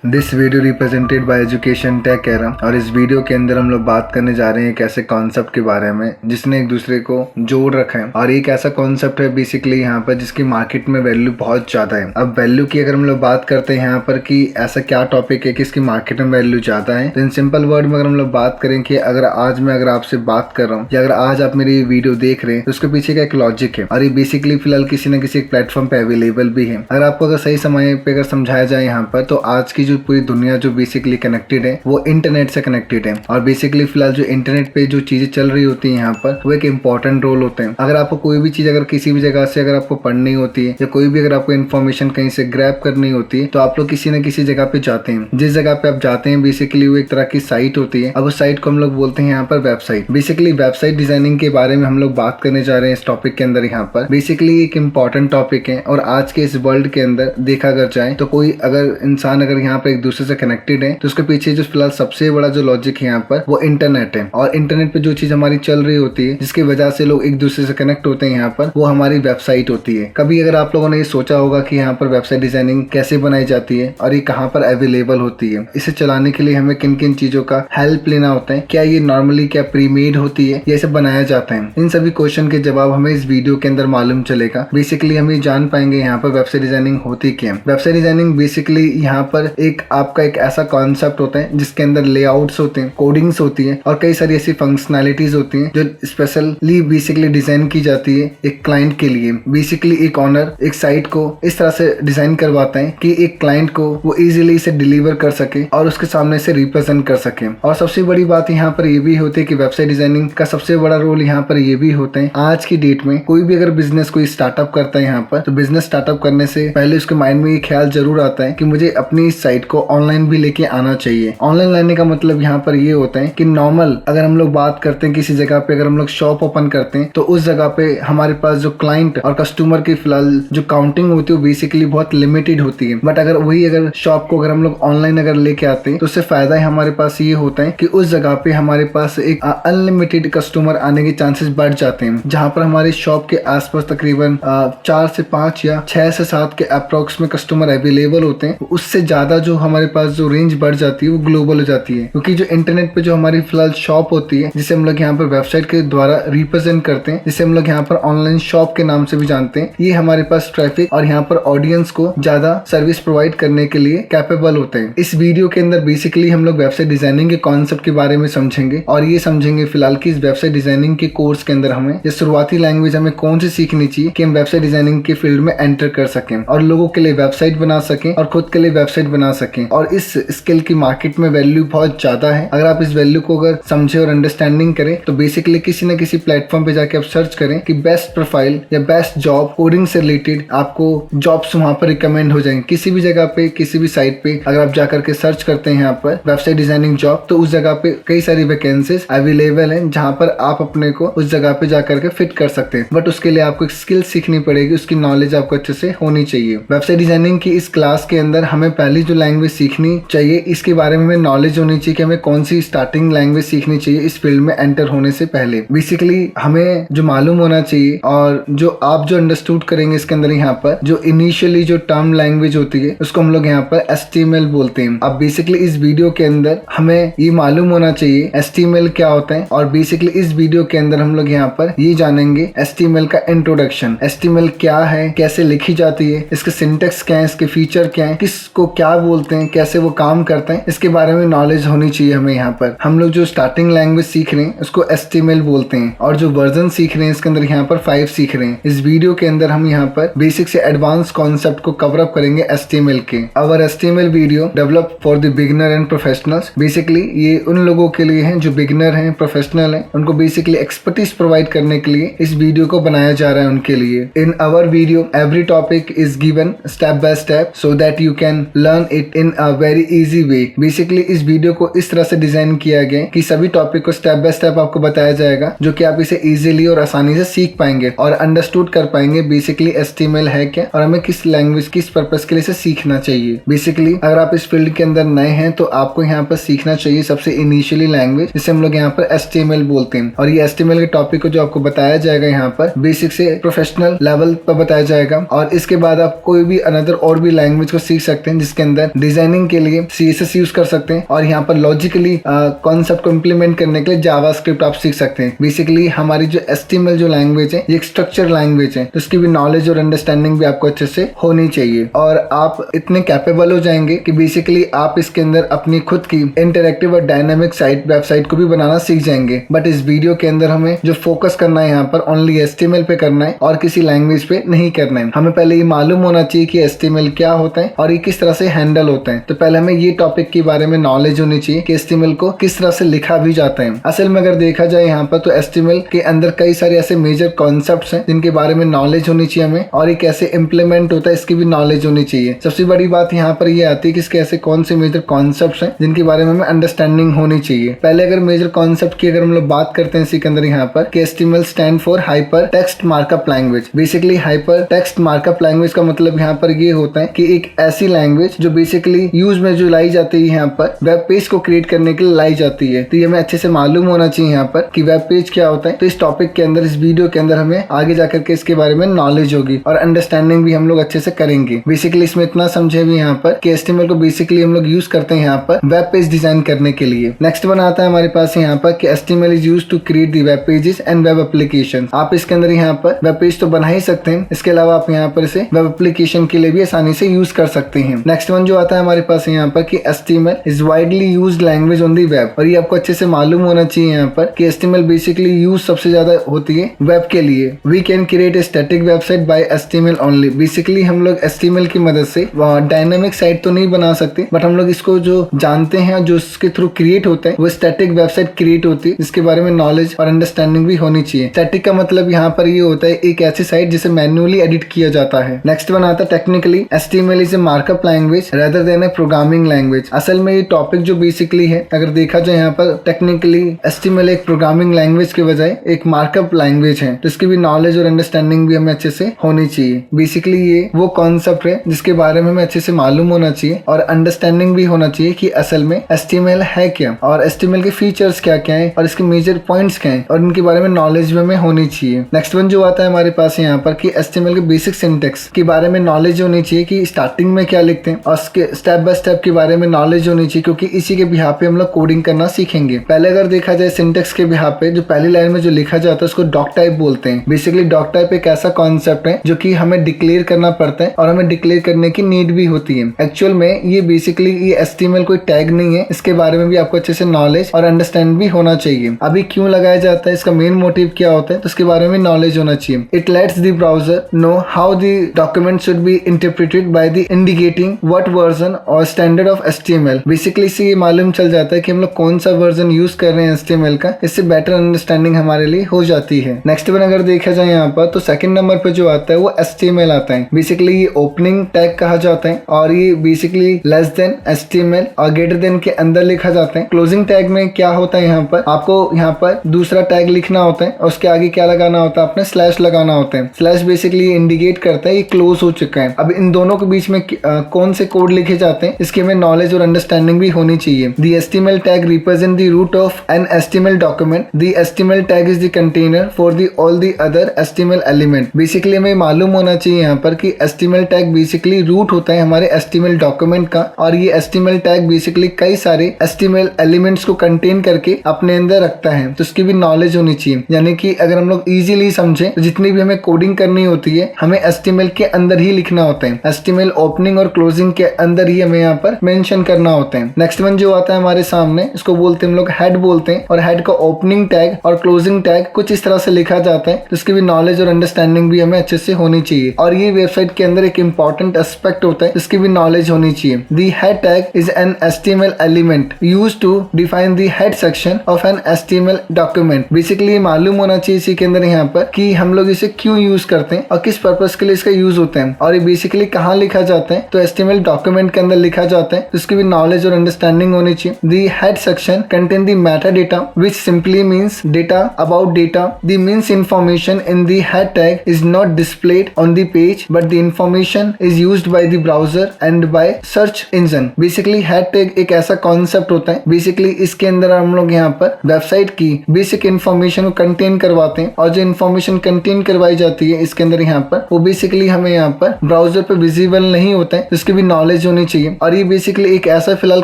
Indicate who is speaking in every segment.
Speaker 1: This video represented by education tech era और इस video के अंदर हम लोग बात करने जा रहे हैं एक ऐसे कॉन्सेप्ट के बारे में जिसने एक दूसरे को जोड़ रखा है। और एक ऐसा कॉन्सेप्ट है बेसिकली यहाँ पर जिसकी मार्केट में वैल्यू बहुत ज्यादा है। अब वैल्यू की अगर हम लोग बात करते हैं यहाँ पर कि ऐसा क्या टॉपिक है कि इसकी मार्केट में वैल्यू ज्यादा है, तो इन सिंपल वर्ड में अगर हम लोग बात करें कि अगर आज मैं अगर आपसे बात कर रहा हूँ या अगर आज आप मेरी वीडियो देख रहे हैं तो उसके पीछे का एक लॉजिक है और ये बेसिकली फिलहाल किसी न किसी प्लेटफॉर्म पे अवेलेबल भी है। अगर आपको अगर सही समय पे अगर समझाया जाए यहाँ पर, तो आज की जो पूरी दुनिया जो बेसिकली कनेक्टेड है वो इंटरनेट से कनेक्टेड है। और बेसिकली फिलहाल जो इंटरनेट पे जो चीजें चल रही होती है यहाँ पर वो एक इंपॉर्टेंट रोल होते हैं। अगर आपको कोई भी चीज अगर किसी भी जगह से अगर आपको पढ़नी होती है या कोई भी अगर आपको इन्फॉर्मेशन कहीं से ग्रैब करनी होती है तो आप लोग किसी न किसी जगह पे जाते हैं। जिस जगह पे आप जाते हैं बेसिकली वो एक तरह की साइट होती है। अब उस साइट को हम लोग बोलते हैं यहाँ पर वेबसाइट। बेसिकली वेबसाइट डिजाइनिंग के बारे में हम लोग बात करने जा रहे हैं इस टॉपिक के अंदर। यहाँ पर बेसिकली एक इंपॉर्टेंट टॉपिक है और आज के इस वर्ल्ड के अंदर देखा अगर जाए तो कोई अगर इंसान अगर यहाँ पर एक दूसरे से कनेक्टेड है तो उसके पीछे जो फिलहाल सबसे बड़ा जो लॉजिक है यहाँ पर वो इंटरनेट है। और इंटरनेट पे जो चीज हमारी चल रही होती है जिसकी वजह से लोग एक दूसरे से कनेक्ट होते हैं यहाँ पर, वो हमारी वेबसाइट होती है। कभी अगर आप लोगों ने ये सोचा होगा कि यहाँ पर वेबसाइट डिजाइनिंग कैसे बनाई जाती है और ये कहाँ पर अवेलेबल होती है, इसे चलाने के लिए हमें किन किन चीजों का हेल्प लेना होता है, क्या ये नॉर्मली क्या प्रीमेड होती है, ये सब बनाया जाता है, इन सभी क्वेश्चन के जवाब हमें इस वीडियो के अंदर मालूम चलेगा। बेसिकली हम ये जान पाएंगे यहाँ पर वेबसाइट डिजाइनिंग होती क्या है। वेबसाइट डिजाइनिंग बेसिकली यहाँ पर एक आपका एक ऐसा कॉन्सेप्ट होता है जिसके अंदर लेआउट्स होते हैं, कोडिंग्स होती है और कई सारी ऐसी फंक्शनैलिटीज होती हैं जो स्पेशली बेसिकली डिजाइन की जाती है एक क्लाइंट के लिए। बेसिकली एक ऑनर एक साइट को इस तरह से डिजाइन करवाता है कि एक क्लाइंट को वो इजीली इसे डिलीवर कर सके और उसके सामने से रिप्रेजेंट कर सके। और सबसे बड़ी बात यहाँ पर ये भी होती है कि वेबसाइट डिजाइनिंग का सबसे बड़ा रोल यहाँ पर ये भी होता है आज की डेट में कोई भी अगर बिजनेस कोई स्टार्टअप करता है यहाँ पर, तो बिजनेस स्टार्टअप करने से पहले उसके माइंड में ये ख्याल जरूर आता है कि मुझे अपनी इस साइट को ऑनलाइन भी लेके आना चाहिए। ऑनलाइन लाने का मतलब यहाँ पर ये होता है कि नॉर्मल अगर हम लोग बात करते हैं किसी जगह पे अगर हम लोग शॉप ओपन करते हैं तो उस जगह पे हमारे पास जो क्लाइंट और कस्टमर की फिलहाल जो काउंटिंग होती है वो बेसिकली बहुत लिमिटेड होती है। बट अगर वही अगर शॉप को अगर हम लोग ऑनलाइन अगर लेके आते हैं तो उससे फायदा है हमारे पास ये होता है कि उस जगह पे हमारे पास एक अनलिमिटेड कस्टमर आने के चांसेस बढ़ जाते हैं। जहाँ पर हमारे शॉप के आसपास तकरीबन 4 से 5 या 6 से 7 के अप्रोक्स में कस्टमर अवेलेबल होते हैं, उससे ज्यादा जो हमारे पास जो रेंज बढ़ जाती है वो ग्लोबल हो जाती है। क्योंकि जो इंटरनेट पे जो हमारी फिलहाल शॉप होती है जिसे हम लोग यहाँ पर वेबसाइट के द्वारा रिप्रेजेंट करते हैं, जिसे हम लोग यहाँ पर ऑनलाइन शॉप के नाम से भी जानते हैं, ये हमारे पास ट्रैफिक और यहाँ पर ऑडियंस को ज्यादा सर्विस प्रोवाइड करने के लिए कैपेबल होते हैं। इस वीडियो के अंदर बेसिकली हम लोग वेबसाइट डिजाइनिंग के कॉन्सेप्ट के बारे में समझेंगे और ये समझेंगे फिलहाल की इस वेबसाइट डिजाइनिंग के कोर्स के अंदर हमें ये शुरुआती लैंग्वेज हमें कौन सी सीखनी चाहिए कि हम वेबसाइट डिजाइनिंग के फील्ड में एंटर कर सकें और लोगों के लिए वेबसाइट बना सकें और खुद के लिए वेबसाइट बना सकें। और इस स्किल की मार्केट में वैल्यू बहुत ज्यादा है। अगर आप इस वैल्यू को अगर समझे और अंडरस्टैंडिंग करें तो बेसिकली किसी न किसी प्लेटफॉर्म पे जाके आप सर्च करें कि बेस्ट प्रोफाइल या बेस्ट जॉब कोडिंग से रिलेटेड आपको जॉब्स वहां पर रिकमेंड हो जाएंगे। किसी भी जगह पे किसी भी साइट पे अगर आप जाकर के सर्च करते हैं यहाँ पर वेबसाइट डिजाइनिंग जॉब, तो उस जगह पे कई सारी वैकेंसीज अवेलेबल है जहाँ पर आप अपने को उस जगह पे जाकर के फिट कर सकते हैं। बट उसके लिए आपको एक स्किल सीखनी पड़ेगी, उसकी नॉलेज आपको अच्छे से होनी चाहिए। वेबसाइट डिजाइनिंग की इस क्लास के अंदर हमें पहली जो लैंग्वेज सीखनी चाहिए इसके बारे में हमें नॉलेज होनी चाहिए कि हमें कौन सी स्टार्टिंग लैंग्वेज सीखनी चाहिए इस फील्ड में एंटर होने से पहले। बेसिकली हमें जो मालूम होना चाहिए और जो आप जो अंडरस्टूड करेंगे इसके अंदर यहाँ पर जो इनिशियली जो टर्म लैंग्वेज होती है उसको हम लोग यहाँ पर HTML बोलते हैं। अब बेसिकली इस वीडियो के अंदर हमें ये मालूम होना चाहिए HTML क्या होता है और बेसिकली इस वीडियो के अंदर हम लोग यहाँ पर ये जानेंगे HTML का इंट्रोडक्शन, HTML क्या है, कैसे लिखी जाती है, इसके सिंटेक्स क्या है, इसके फीचर क्या है, किसको क्या बोलते हैं, कैसे वो काम करते हैं, इसके बारे में नॉलेज होनी चाहिए हमें। यहाँ पर हम लोग जो स्टार्टिंग लैंग्वेज सीख रहे हैं उसको HTML बोलते हैं और जो वर्जन सीख रहे हैं इसके अंदर यहाँ पर 5 सीख रहे हैं। इस वीडियो के अंदर हम यहाँ पर बेसिक से एडवांस कॉन्सेप्ट को कवर अप करेंगे HTML के। अवर HTML video develop for the beginner and professionals. Basically ये उन लोगों के लिए है जो बिगिनर हैं, प्रोफेशनल हैं, उनको बेसिकली एक्सपर्टीज प्रोवाइड करने के लिए इस वीडियो को बनाया जा रहा है उनके लिए। In our video every topic is given step by step so that you can learn it in a very easy way. Basically इस वीडियो को इस तरह से डिजाइन किया गया कि सभी टॉपिक को स्टेप बाय स्टेप आपको बताया जाएगा जो कि आप इसे इजीली और आसानी से सीख पाएंगे और अंडरस्टूड कर पाएंगे बेसिकली HTML है क्या और हमें किस लैंग्वेज किस पर्पस के लिए इसे सीखना चाहिए। बेसिकली अगर आप इस फील्ड के अंदर नए हैं तो आपको यहाँ पर सीखना चाहिए सबसे इनिशियली लैंग्वेज जिसे हम लोग यहाँ पर HTML बोलते हैं। और ये HTML के टॉपिक को जो आपको बताया जाएगा यहाँ पर बेसिक से प्रोफेशनल लेवल पर बताया जाएगा और इसके बाद आप कोई भी अनदर और भी लैंग्वेज को सीख सकते हैं जिसके अंदर अंदर डिजाइनिंग के लिए CSS यूज कर सकते हैं और यहाँ पर लॉजिकली कॉन्सेप्ट को इम्प्लीमेंट करने के लिए जावास्क्रिप्ट आप सीख सकते हैं। बेसिकली हमारी जो HTML जो लैंग्वेज है ये एक स्ट्रक्चर लैंग्वेज है, तो उसकी भी नॉलेज और अंडरस्टैंडिंग भी आपको अच्छे से होनी चाहिए और आप इतने कैपेबल हो जाएंगे कि बेसिकली आप इसके अंदर अपनी खुद की इंटरैक्टिव और डायनामिक साइट वेबसाइट को भी बनाना सीख जाएंगे। बट इस वीडियो के अंदर हमें जो फोकस करना है यहाँ पर ओनली HTML पे करना है और किसी लैंग्वेज पे नहीं करना है। हमें पहले ये मालूम होना चाहिए कि HTML क्या होता है और ये किस तरह से हैंडल होता है। तो पहले हमें ये टॉपिक के बारे में नॉलेज होनी चाहिए कि HTML को किस तरह से लिखा भी जाता है। असल में अगर देखा जाए यहाँ पर तो HTML के अंदर कई सारे ऐसे मेजर कॉन्सेप्ट्स हैं जिनके बारे में नॉलेज होनी चाहिए हमें, और ये कैसे इम्प्लीमेंट होता है इसकी भी नॉलेज होनी चाहिए। सबसे बड़ी बात यहाँ पर ये आती है कि इसके ऐसे कौन से मेजर कॉन्सेप्ट्स हैं जिनके बारे में हमें अंडरस्टैंडिंग होनी चाहिए। पहले अगर मेजर कॉन्सेप्ट की अगर हम लोग बात करते हैं इसी के अंदर यहाँ पर कि HTML stand for hyper text markup language. Basically hyper text markup language का मतलब यहाँ पर ये होता है कि एक ऐसी लैंग्वेज जो बेसिकली यूज में जो लाई जाती है यहाँ पर वेब पेज को क्रिएट करने के लिए लाई जाती है। तो ये हमें अच्छे से मालूम होना चाहिए यहाँ पर कि वेब पेज क्या होता है। तो इस टॉपिक के अंदर, इस वीडियो के अंदर हमें आगे जाकर के इसके बारे में नॉलेज होगी और अंडरस्टैंडिंग भी हम लोग अच्छे से करेंगे। बेसिकली इसमें इतना समझे भी यहाँ पर कि HTML को बेसिकली हम लोग यूज करते हैं यहाँ पर वेब पेज डिजाइन करने के लिए। नेक्स्ट वन आता है हमारे पास यहाँ पर कि HTML is used to create the web pages and web application. आप इसके अंदर यहाँ पर वेब पेज तो बना ही सकते हैं, इसके अलावा आप यहाँ पर इसे वेब एप्लीकेशन के लिए भी आसानी से यूज कर सकते हैं। नेक्स्ट वन जो आता है हमारे पास यहाँ पर कि HTML is widely used language on the web, और ये आपको अच्छे से मालूम होना चाहिए यहाँ पर कि HTML बेसिकली यूज सबसे ज्यादा होती है वेब के लिए। We can create a static website by HTML only. Basically हम लोग HTML की मदद से डायनामिक साइट तो नहीं बना सकते, बट हम लोग इसको जो जानते हैं जो इसके थ्रू क्रिएट होता है वो स्टैटिक वेबसाइट क्रिएट होती है, जिसके बारे में नॉलेज और अंडरस्टैंडिंग भी होनी चाहिए। स्टैटिक का मतलब यहाँ पर ये होता है एक ऐसी साइट जिसे मैन्युअली एडिट किया जाता है। नेक्स्ट वन आता है technically HTML is a markup language rather than A programming language. असल में ये टॉपिक जो बेसिकली है, अगर देखा जाए यहाँ पर टेक्निकली HTML एक प्रोग्रामिंग लैंग्वेज के बजाय एक मार्कअप लैंग्वेज है, तो इसकी भी नॉलेज और अंडरस्टैंडिंग भी हमें अच्छे से होनी चाहिए। बेसिकली ये वो कॉन्सेप्ट है जिसके बारे में हमें अच्छे से मालूम होना चाहिए और अंडरस्टैंडिंग भी होना चाहिए कि असल में HTML है क्या और HTML के फीचर्स क्या क्या है और इसके मेजर पॉइंट्स क्या है, और इनके बारे में नॉलेज भी हमें होनी चाहिए। नेक्स्ट वन जो आता है हमारे पास यहाँ पर कि HTML के बेसिक सिंटेक्स के बारे में नॉलेज होनी चाहिए कि स्टार्टिंग में क्या लिखते हैं और उसके स्टेप बाय स्टेप के बारे में नॉलेज होनी चाहिए, क्योंकि इसी के बिहार पे हम लोग कोडिंग करना सीखेंगे। पहले अगर देखा जाए सिंटेक्स के बिहार पे जो पहली लाइन में जो लिखा जाता है उसको डॉक टाइप बोलते हैं। बेसिकली डॉक टाइप एक ऐसा कॉन्सेप्ट है जो कि हमें डिक्लेयर करना पड़ता है और हमें डिक्लेयर करने की नीड भी होती है। एक्चुअल में ये बेसिकली ये HTML कोई टैग नहीं है, इसके बारे में भी आपको अच्छे से नॉलेज और अंडरस्टैंड भी होना चाहिए। अभी क्यों लगाया जाता है, इसका मेन मोटिव क्या होता है, तो उसके बारे में नॉलेज होना चाहिए। It let's the browser know how the document should be interpreted by the indicating what version और स्टैंडर्ड ऑफ HTML। बेसिकली इससे ये मालूम चल जाता है कि हम लोग कौन सा वर्जन यूज कर रहे हैं HTML का, इससे बेटर अंडरस्टैंडिंग हमारे लिए हो जाती है। नेक्स्ट वन अगर देखा जाए यहाँ पर तो सेकंड नंबर पे जो आता है वो HTML आता है। बेसिकली ये ओपनिंग टैग कहा जाता है और ये बेसिकली लेस देन HTML और ग्रेटर देन के अंदर लिखा जाता है। क्लोजिंग टैग में क्या होता है, यहाँ पर आपको यहाँ पर दूसरा टैग लिखना होता है और उसके आगे क्या लगाना होता है, आपने स्लैश लगाना होता है। स्लैश बेसिकली इंडिकेट करता है ये क्लोज हो चुका है। अब इन दोनों के बीच में कौन से कोड लिखे जाते हैं इसकी हमें नॉलेज और अंडरस्टैंडिंग भी होनी चाहिए। The HTML tag represent the root of an HTML document. The HTML tag is the container for the all the other HTML element. Basically हमें मालूम होना चाहिए यहाँ पर कि HTML tag basically root होता है हमारे HTML document का, और ये HTML tag basically कई सारे HTML elements को contain करके अपने अंदर रखता है, तो उसकी भी नॉलेज होनी चाहिए। यानी कि अगर हम लोग इजीली समझे तो जितनी भी हमें कोडिंग करनी होती है हमें HTML के अंदर ही लिखना होता है। HTML ओपनिंग और क्लोजिंग के अंदर ही हमें यहाँ पर मेंशन करना होता है। नेक्स्ट वन जो आता है हमारे सामने, इसको बोलते हैं हम लोग हेड बोलते हैं, और हेड का ओपनिंग टैग और क्लोजिंग टैग कुछ इस तरह से लिखा जाता है, तो इसकी भी नॉलेज और अंडरस्टैंडिंग भी हमें अच्छे से होनी चाहिए। और ये वेबसाइट के अंदर एक इंपॉर्टेंट एस्पेक्ट होता है, इसकी भी नॉलेज होनी चाहिए। The head tag is an HTML element used to define the head section of an HTML document. Basically ये मालूम होना चाहिए इसी के अंदर यहाँ पर कि हम लोग इसे क्यों यूज करते हैं और किस पर्पस के लिए इसका यूज होता है, और ये बेसिकली कहाँ लिखा जाता है, तो HTML डॉक्यूमेंट के अंदर लिखा जाता है, तो इसकी भी नॉलेज और अंडरस्टैंडिंग होनी चाहिए। The head section contain the metadata which simply means data about data. The means information in the head tag is not displayed on the page but the information is used by the browser and by search engine. Basically head tag एक ऐसा concept होता है, basically इसके अंदर हम लोग यहाँ पर वेबसाइट की बेसिक इन्फॉर्मेशन को कंटेन करवाते हैं, और जो इन्फॉर्मेशन कंटेन करवाई जाती है इसके अंदर यहाँ पर वो बेसिकली हमें यहाँ पर ब्राउजर पे विजिबल नहीं होता है, तो इसकी भी नॉलेज नॉलेज होनी चाहिए। और ये बेसिकली एक ऐसा फिलहाल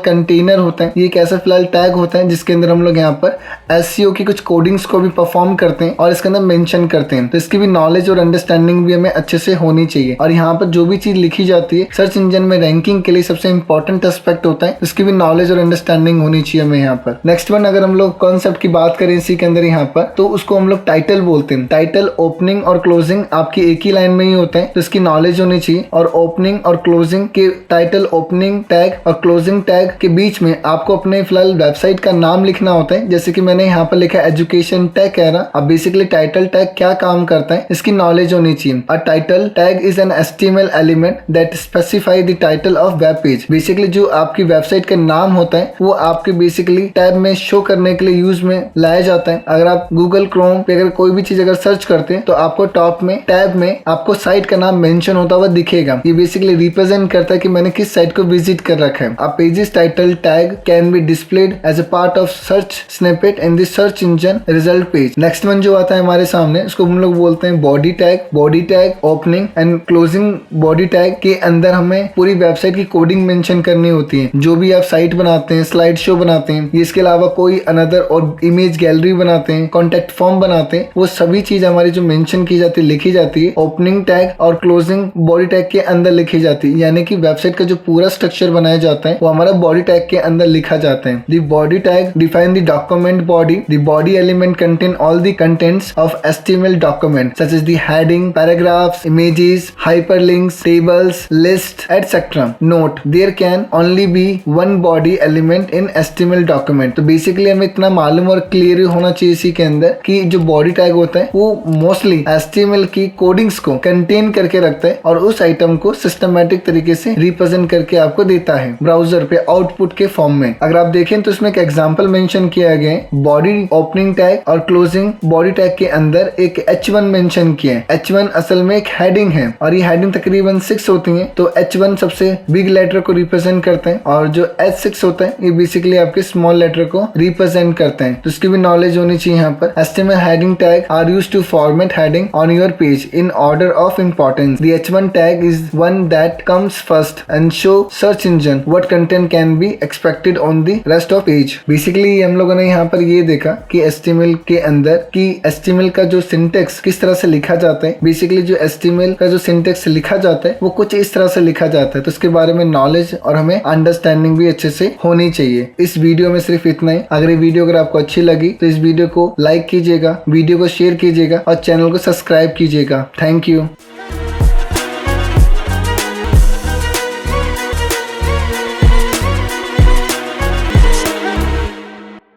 Speaker 1: कंटेनर होता है, ये एक ऐसा फिलहाल टैग होता है जिसके अंदर हम लोग यहाँ पर SEO की कुछ कोडिंग्स को भी परफॉर्म करते हैं और इसके अंदर मेंशन करते हैं। तो इसकी भी नॉलेज और अंडरस्टैंडिंग भी हमें अच्छे से होनी चाहिए। और यहाँ पर जो भी चीज लिखी जाती है सर्च इंजन में रैंकिंग के लिए सबसे इंपॉर्टेंट एस्पेक्ट होता है, इसकी भी नॉलेज और अंडरस्टैंडिंग होनी चाहिए हमें यहाँ पर। नेक्स्ट वन, अगर हम लोग कॉन्सेप्ट की बात करें इसी के अंदर यहाँ पर, तो उसको हम लोग टाइटल बोलते हैं। टाइटल, ओपनिंग और क्लोजिंग आपकी एक ही लाइन में ही होता है, तो इसकी नॉलेज होनी चाहिए। और ओपनिंग और क्लोजिंग के टाइटल, ओपनिंग टैग और क्लोजिंग टैग के बीच में आपको अपने फिलहाल वेबसाइट का नाम लिखना होता है। जैसे कि मैंने यहाँ पर लिखा एजुकेशन टैग कह रहा। अब बेसिकली टाइटल टैग क्या काम करता है इसकी नॉलेज होनी चाहिए। A title tag is an HTML element that specify the title of web page. Basically जो आपकी वेबसाइट का नाम होता है वो आपके बेसिकली टैब में शो करने के लिए यूज में लाया जाता है। अगर आप गूगल क्रोम पे अगर कोई भी चीज अगर सर्च करते हैं तो आपको टॉप में टैब में आपको साइट का नाम मेंशन होता हुआ दिखेगा। ये बेसिकली रिप्रेजेंट करता है कि मैंने किस साइट को विजिट कर रखा है। अब pages title tag can be displayed as a part of search snippet in the search engine result page. Next one जो आता है हमारे सामने उसको हम लोग बोलते हैं body tag. Body tag, opening and closing body tag के अंदर हमें पूरी वेबसाइट की कोडिंग मेंशन करनी होती है। जो भी आप साइट बनाते हैं, स्लाइड शो बनाते हैं, इसके अलावा कोई अनदर और इमेज गैलरी बनाते हैं, कॉन्टेक्ट फॉर्म बनाते हैं, वो सभी चीज हमारी जो मेंशन की जाती है, लिखी जाती है ओपनिंग टैग और क्लोजिंग बॉडी टैग के अंदर लिखी जाती है। यानी कि वेबसाइट का जो पूरा स्ट्रक्चर बनाया जाता है वो हमारा बॉडी टैग के अंदर लिखा जाता है। The body tag define the document body. The body element contain all the contents of HTML document such as the heading, paragraphs, images, hyperlinks, tables, list, etc. Note: there can only be one body element in HTML document. तो basically हमें इतना मालूम और clear होना चाहिए इसी के अंदर कि जो बॉडी टैग होता है वो मोस्टली HTML की कोडिंग्स को कंटेन करके रखता है और उस आइटम को सिस्टमैटिक तरीके से रिप्रेजेंट करके आपको देता है ब्राउजर पे आउटपुट के फॉर्म में। अगर आप देखें तो इसमें एक एग्जांपल मेंशन किया गया है। बॉडी ओपनिंग टैग और क्लोजिंग बॉडी टैग के अंदर एक H1 मेंशन किया है। H1 असल में एक हेडिंग है और ये हेडिंग तकरीबन 6 होती है। तो H1 सबसे बिग लेटर को रिप्रेजेंट करते हैं और जो H6 होता है ये बेसिकली आपके स्मॉल लेटर को रिप्रेजेंट करते हैं। तो इसकी भी नॉलेज होनी चाहिए यहाँ पर। HTML heading tag are used to format heading on your page in order of importance. The H1 tag is one that comes first and show search engine what content can be expected on the rest of page. Basically हम लोगों ने यहाँ पर ये देखा कि HTML के अंदर कि HTML का जो सिंटेक्स किस तरह से लिखा जाता है। बेसिकली जो HTML का जो सिंटेक्स लिखा जाता है वो कुछ इस तरह से लिखा जाता है। तो इसके बारे में नॉलेज और हमें अंडरस्टैंडिंग भी अच्छे से होनी चाहिए। इस वीडियो में सिर्फ इतना ही। अगर ये वीडियो अगर आपको अच्छी लगी तो इस वीडियो को लाइक कीजिएगा, वीडियो को शेयर कीजिएगा और चैनल को सब्सक्राइब कीजिएगा। Thank you.